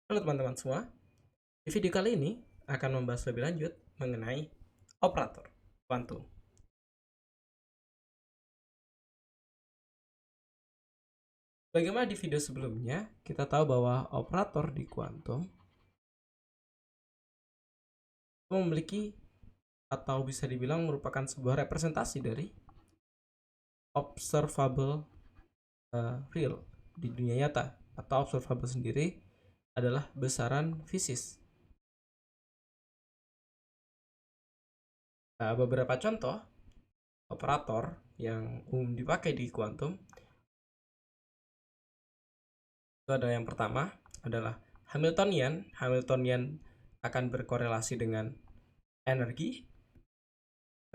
Halo teman-teman semua, di video kali ini akan membahas lebih lanjut mengenai operator kuantum. Bagaimana di video sebelumnya, kita tahu bahwa operator di kuantum memiliki atau bisa dibilang merupakan sebuah representasi dari observable real di dunia nyata, atau observable sendiri adalah besaran fisis. Nah, beberapa contoh operator yang umum dipakai di kuantum itu ada yang pertama adalah Hamiltonian. Hamiltonian akan berkorelasi dengan energi.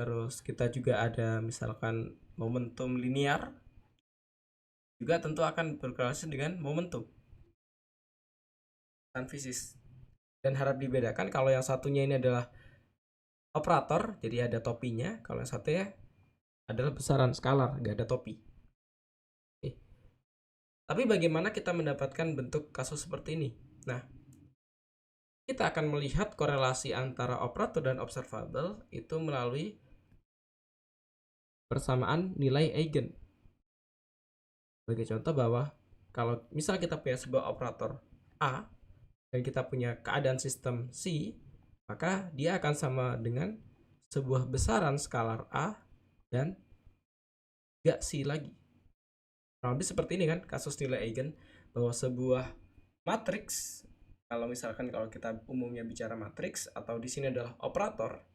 Terus kita juga ada misalkan momentum linear, juga tentu akan berkorelasi dengan momentum dan fisis. Dan harap dibedakan kalau yang satunya ini adalah operator, jadi ada topinya. Kalau yang satunya adalah besaran skalar, gak ada topi. Oke. Tapi bagaimana kita mendapatkan bentuk kasus seperti ini? Nah, kita akan melihat korelasi antara operator dan observable itu melalui persamaan nilai eigen. Sebagai contoh bahwa kalau misal kita punya sebuah operator A dan kita punya keadaan sistem C, maka dia akan sama dengan sebuah besaran skalar A dan gak C lagi. Nah, lebih seperti ini kan kasus nilai eigen, bahwa sebuah matriks, kalau misalkan kalau kita umumnya bicara matriks atau di sini adalah operator,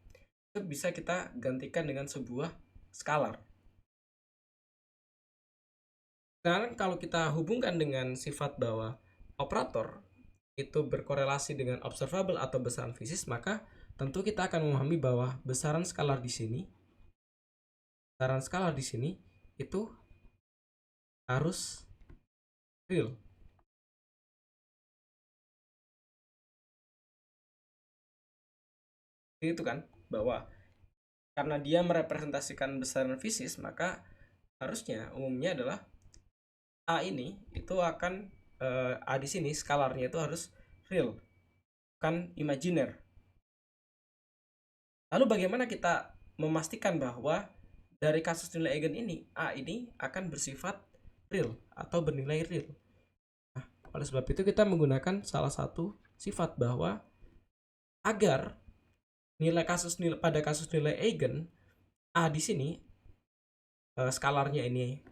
itu bisa kita gantikan dengan sebuah skalar. Sekarang kalau kita hubungkan dengan sifat bahwa operator itu berkorelasi dengan observable atau besaran fisis, maka tentu kita akan memahami bahwa besaran skalar di sini itu harus real. Itu kan bahwa karena dia merepresentasikan besaran fisis, maka harusnya umumnya adalah A ini itu akan A di sini skalarnya itu harus real, bukan imajiner. Lalu bagaimana kita memastikan bahwa dari kasus nilai eigen ini A ini akan bersifat real atau bernilai real? Nah, oleh sebab itu kita menggunakan salah satu sifat bahwa agar pada kasus nilai eigen A di sini skalarnya ini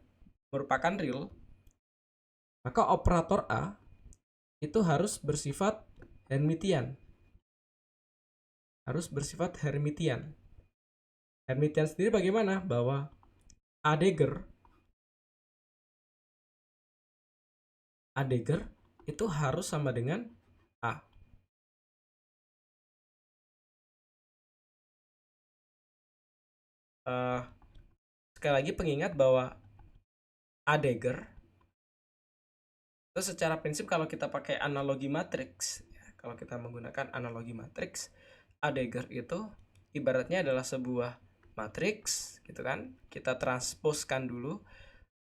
merupakan real, maka operator A itu harus bersifat Hermitian. Hermitian sendiri bagaimana? Bahwa Adegger itu harus sama dengan A. Sekali lagi pengingat bahwa Adegger itu secara prinsip kalau kita pakai analogi matriks, kalau kita menggunakan analogi matriks, Adegger itu ibaratnya adalah sebuah matriks gitu kan. Kita transposkan dulu.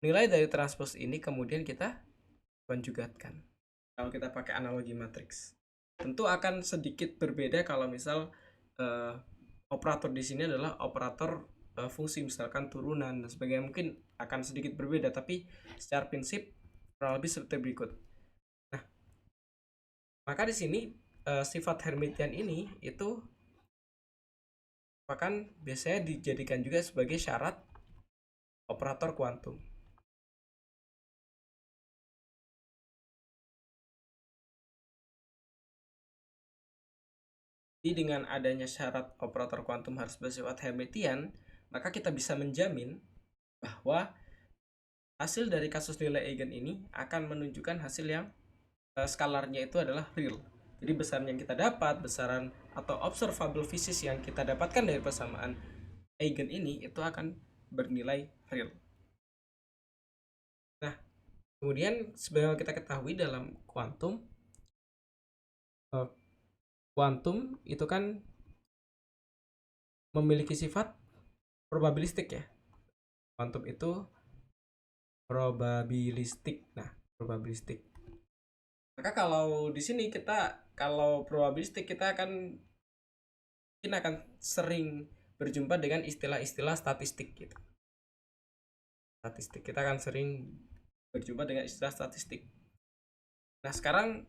Nilai dari transpose ini kemudian kita konjugatkan. Kalau kita pakai analogi matriks, tentu akan sedikit berbeda kalau misal operator di sini adalah operator fungsi, misalkan turunan dan sebagainya, mungkin akan sedikit berbeda, tapi secara prinsip kurang lebih seperti berikut. Nah, maka di sini sifat Hermitian ini itu bahkan biasanya dijadikan juga sebagai syarat operator kuantum. Jadi dengan adanya syarat operator kuantum harus bersifat Hermitian, maka kita bisa menjamin bahwa hasil dari kasus nilai eigen ini akan menunjukkan hasil yang skalarnya itu adalah real. Jadi besaran yang kita dapat, besaran atau observable fisis yang kita dapatkan dari persamaan eigen ini itu akan bernilai real. Nah, kemudian sebagaimana kita ketahui dalam kuantum, itu kan memiliki sifat probabilistik ya. Kuantum itu probabilistik. Nah, probabilistik. Maka kalau di sini kalau probabilistik kita mungkin akan sering berjumpa dengan istilah-istilah statistik gitu. Statistik kita akan sering berjumpa dengan istilah statistik. Nah, sekarang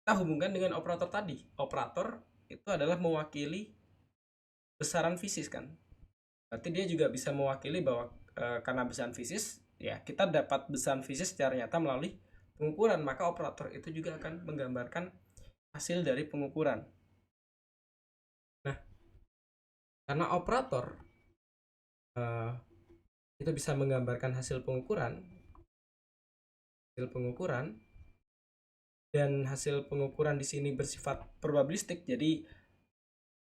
kita hubungkan dengan operator tadi. Operator itu adalah mewakili besaran fisis kan. Berarti dia juga bisa mewakili bahwa karena besaran fisis, ya kita dapat besaran fisis secara nyata melalui pengukuran, maka operator itu juga akan menggambarkan hasil dari pengukuran. Nah, karena operator itu bisa menggambarkan hasil pengukuran, dan hasil pengukuran di sini bersifat probabilistik. Jadi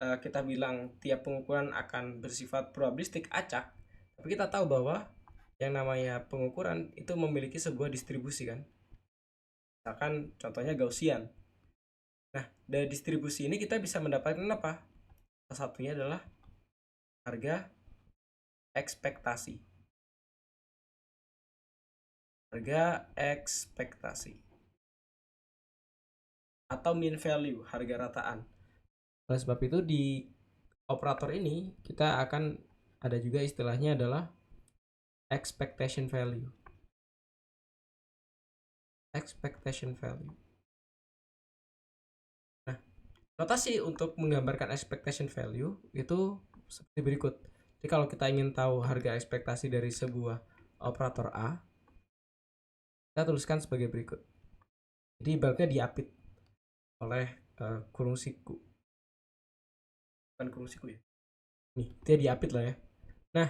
kita bilang tiap pengukuran akan bersifat probabilistik acak, tapi kita tahu bahwa yang namanya pengukuran itu memiliki sebuah distribusi kan. Misalkan contohnya Gaussian. Nah, dari distribusi ini kita bisa mendapatkan apa? Salah satunya adalah harga ekspektasi. Harga ekspektasi. Atau mean value, harga rataan. Oleh sebab itu di operator ini kita akan ada juga istilahnya adalah expectation value. Expectation value. Nah, notasi untuk menggambarkan expectation value itu seperti berikut. Jadi kalau kita ingin tahu harga ekspektasi dari sebuah operator A, kita tuliskan sebagai berikut. Jadi ibaratnya diapit oleh kurung siku. Bukan kurung siku ya. Nih, dia diapit lah ya. Nah,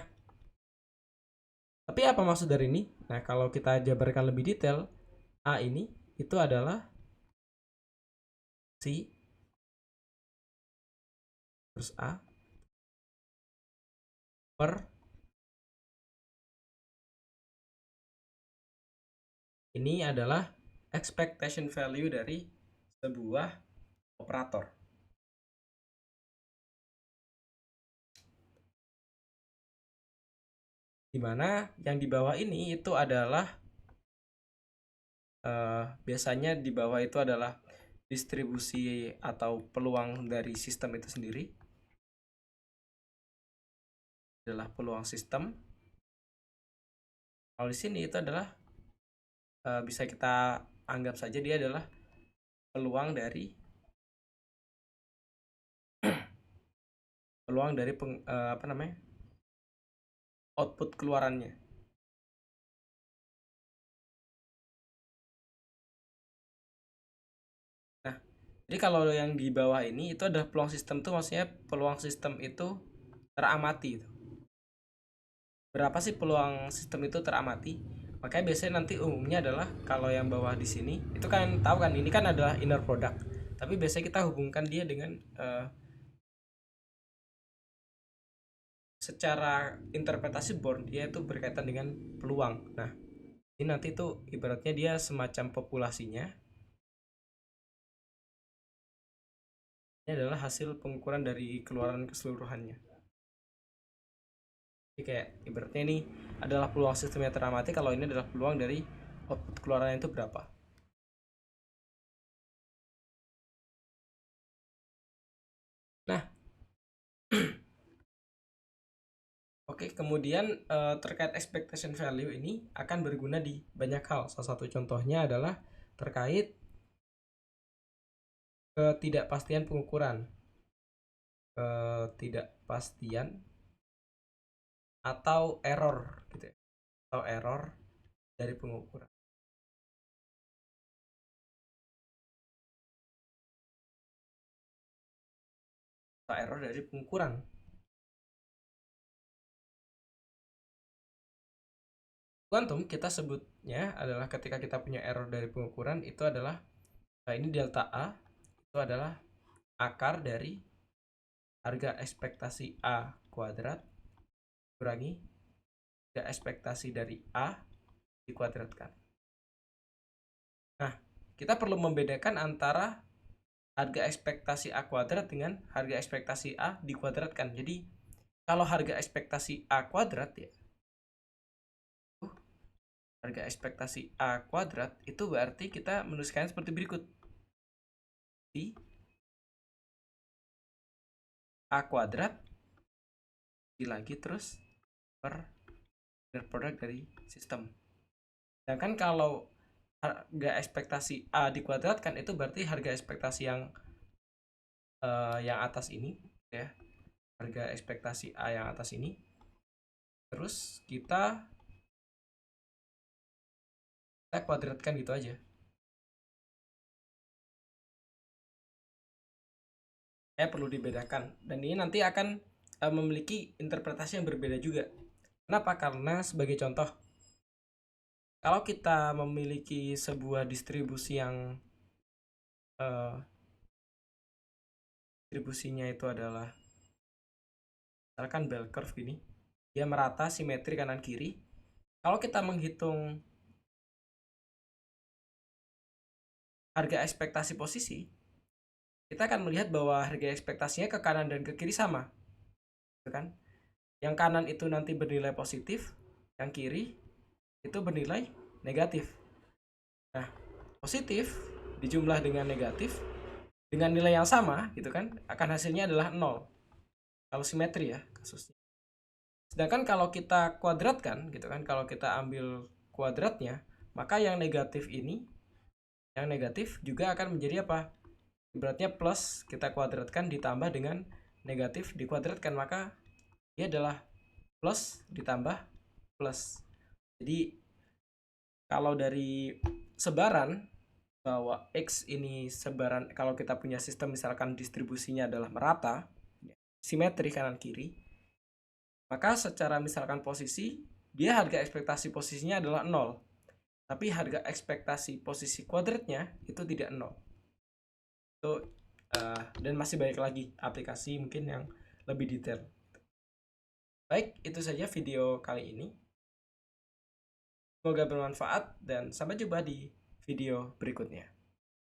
tapi apa maksud dari ini? Nah, kalau kita jabarkan lebih detail, A ini itu adalah si terus A per ini adalah expectation value dari sebuah operator. Dimana yang di bawah ini itu adalah biasanya di bawah itu adalah distribusi atau peluang dari sistem itu sendiri. Adalah peluang sistem. Kalau di sini itu adalah bisa kita anggap saja dia adalah peluang dari output keluarannya. Nah, jadi kalau yang di bawah ini itu adalah peluang sistem tuh, maksudnya peluang sistem itu teramati. Berapa sih peluang sistem itu teramati? Makanya biasanya nanti umumnya adalah kalau yang bawah di sini itu kan tahu kan ini kan adalah inner product. Tapi biasanya kita hubungkan dia dengan secara interpretasi Born dia itu berkaitan dengan peluang. Nah, ini nanti tuh ibaratnya dia semacam populasinya. Ini adalah hasil pengukuran dari keluaran keseluruhannya. Jadi kayak ibaratnya ini adalah peluang sistemnya teramati, kalau ini adalah peluang dari output keluarannya itu berapa. Nah, oke, kemudian terkait expectation value ini akan berguna di banyak hal. Salah satu contohnya adalah terkait ketidakpastian pengukuran. Ketidakpastian atau error gitu ya. Atau error dari pengukuran. Atau error dari pengukuran. Kuantum kita sebutnya adalah ketika kita punya error dari pengukuran itu adalah ini delta A itu adalah akar dari harga ekspektasi A kuadrat kurangi harga ekspektasi dari A dikuadratkan. Nah, kita perlu membedakan antara harga ekspektasi A kuadrat dengan harga ekspektasi A dikuadratkan. Jadi, kalau harga ekspektasi A kuadrat ya harga ekspektasi A kuadrat, itu berarti kita menuliskan seperti berikut. Di A kuadrat lagi terus per produk dari sistem. Sedangkan kalau harga ekspektasi A dikuadratkan, itu berarti harga ekspektasi yang atas ini ya, harga ekspektasi A yang atas ini, terus kita kuadratkan gitu aja. Perlu dibedakan, dan ini nanti akan memiliki interpretasi yang berbeda juga. Kenapa? Karena sebagai contoh, kalau kita memiliki sebuah distribusi yang distribusinya itu adalah misalkan bell curve ini, dia merata simetri kanan kiri. Kalau kita menghitung harga ekspektasi posisi, kita akan melihat bahwa harga ekspektasinya ke kanan dan ke kiri sama, kan? Yang kanan itu nanti bernilai positif, yang kiri itu bernilai negatif. Nah, positif dijumlah dengan negatif dengan nilai yang sama gitu kan, akan hasilnya adalah 0 kalau simetri ya kasusnya. Sedangkan kalau kita kuadratkan gitu kan, kalau kita ambil kuadratnya, maka yang negatif ini, yang negatif juga akan menjadi apa? Ibaratnya plus kita kuadratkan ditambah dengan negatif dikuadratkan, maka dia adalah plus ditambah plus. Jadi kalau dari sebaran bahwa X ini sebaran, kalau kita punya sistem misalkan distribusinya adalah merata, simetri kanan kiri, maka secara misalkan posisi, dia harga ekspektasi posisinya adalah 0. Tapi harga ekspektasi posisi kuadratnya itu tidak 0. Itu dan masih banyak lagi aplikasi mungkin yang lebih detail. Baik, itu saja video kali ini. Semoga bermanfaat dan sampai jumpa di video berikutnya.